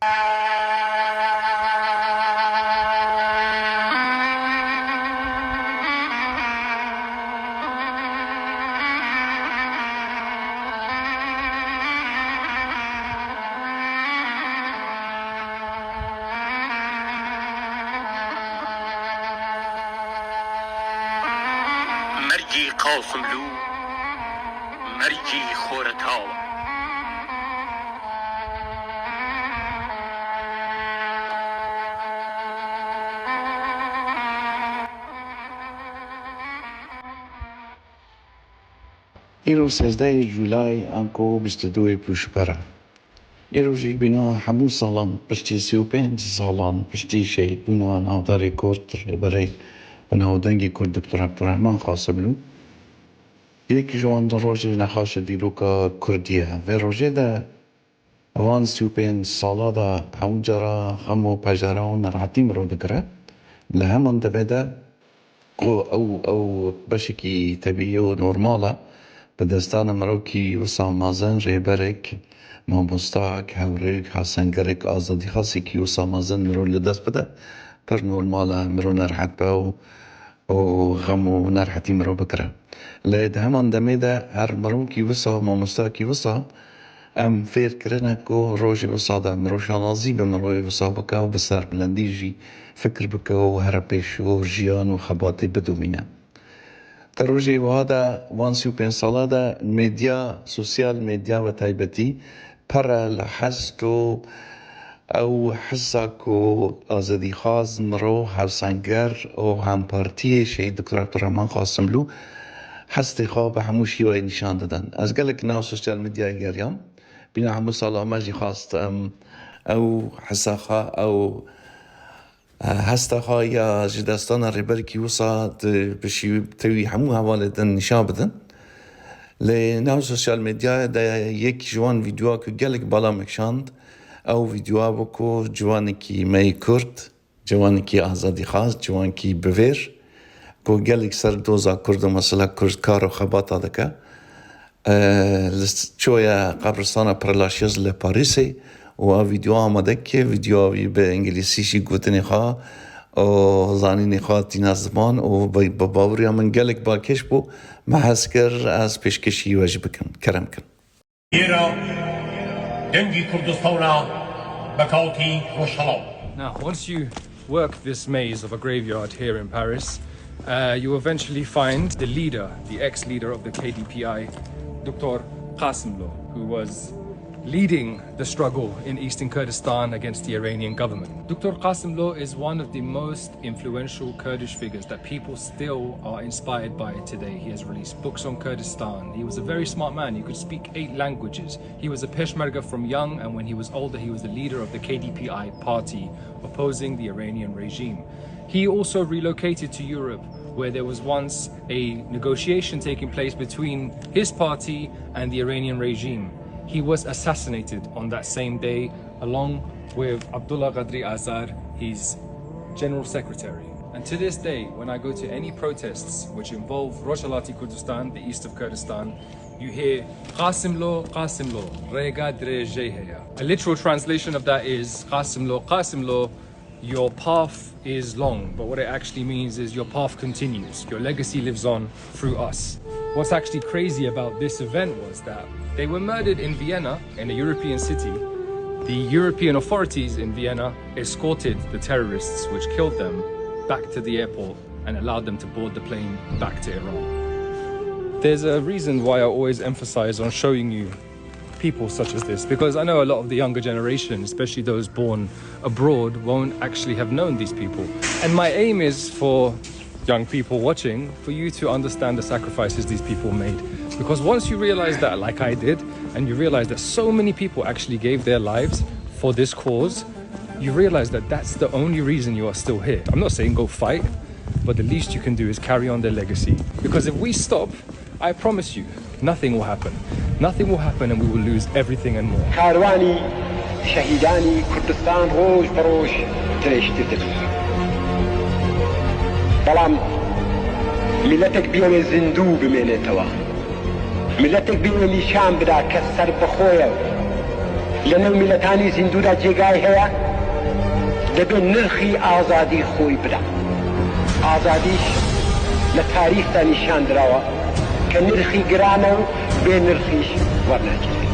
مرجی قاسملو مرجی خورتاو ایرو 13 جولای انکو 22 پوشپره ایرو جی بینا همو سالان پشتی 35 سالان پشتی شهید بونا نهادار کرد برای نهادنگی کرد دکتر عبدالرحمن قاسملو یک جوان روژه نخواست دیرو که کردیه و روژه ده اوان 35 سالا ده همون جرا همو پجران نرحتیم رو دکره لهمان ده بده او بشکی طبیعی و نورماله به دستان مروکی و سامازن ریبرک ماموستاک هورک حسنگرک آزادی خاصی که و سامازن مرو لدست بده پر نورماله مرو نرحت به و غمو نرحتی مرو بکره لید همان دمه ده هر مروکی وسا ماموستاکی وسا ام فیر کرنه که روژی وسا ده مرو شانازی به مروی وسا بکه و بسر بلندی جی فکر بکه و هر پیش و جیان و خباتی بدو مینه در روژی وهذا 35 ساله ده ميديا سوسيال ميديا و تایبتی پر لحظتو او حساكو آزادی خواز مرو حسنگر و همپارتی شهید دکتر عبدالرحمن قاسملو حستی خواه به هموشی و نشان دادن از گلک ناو سوسیال ميديا گریان بینا همو سالا مجی خواست او حساخا او هستا یا جدستان ریبرکی وسا بشی توی همو حواله دن نشان بدن لناو سوسیال ميديا ده یک جوان ویدیوها که گلک بالا مکشاند او ویدیوها بکو جوانی کی می کرد جوانی کی آزادی خواست جوانی کی بویر که گلک سر دوزا کرد و مثلا کرد کار و خباتا دکه چویا قبرستان پرلاشیز لپاریسی و ویدیو آمده که ویدیوی به انگلیسیشی گوتنی خواه و زانینی خواه تین زمان و با باوری من گلک باکش بو محس کر از پیشکشی واجب بکن کرم کن ایران دنگی کردستان بکاتی روشلا. Now, once you work this maze of a graveyard here in Paris, you eventually find the leader, the ex-leader of the KDPI, Dr. Qasimlo, who was leading the struggle in eastern Kurdistan against the Iranian government. Dr. Qasimlo is one of the most influential Kurdish figures that people still are inspired by today. He has released books on Kurdistan. He was a very smart man. He could speak 8 languages. He was a Peshmerga from young, and when he was older, he was the leader of the KDPI party opposing the Iranian regime. He also relocated to Europe, where there was once a negotiation taking place between his party and the Iranian regime. He was assassinated on that same day, along with Abdullah Qadri Azar, his general secretary. And to this day, when I go to any protests which involve Rojhalati Kurdistan, the east of Kurdistan, you hear Qasimlo, Qasimlo, Rega Dre Jeheya. A literal translation of that is Qasimlo, Qasimlo, your path is long, but what it actually means is your path continues. Your legacy lives on through us. What's actually crazy about this event was that they were murdered in Vienna, in a European city. The European authorities in Vienna escorted the terrorists which killed them back to the airport and allowed them to board the plane back to Iran. There's a reason why I always emphasize on showing you people such as this, because I know a lot of the younger generation, especially those born abroad, won't actually have known these people. And my aim is for young people watching, for you to understand the sacrifices these people made. Because once you realize that, like I did, and you realize that so many people actually gave their lives for this cause, you realize that that's the only reason you are still here. I'm not saying go fight, but the least you can do is carry on their legacy. Because if we stop, I promise you, nothing will happen. Nothing will happen and we will lose everything and more. کاروانی شهیدانی کردستان روز بروز ترشتید. بلام ملتك بيوم زندو بمينه توا. ملتك بيوم نشان بدا كسر بخويا لەنێو میلەتانی زیندوودا جێگای هەیە دەبێت نرخی ئازادی خۆی بدە. ئازادیش لە تاریخدا نیشان دراوە کە نرخی گرانە و بێ نرخیش وەرناگیرێت.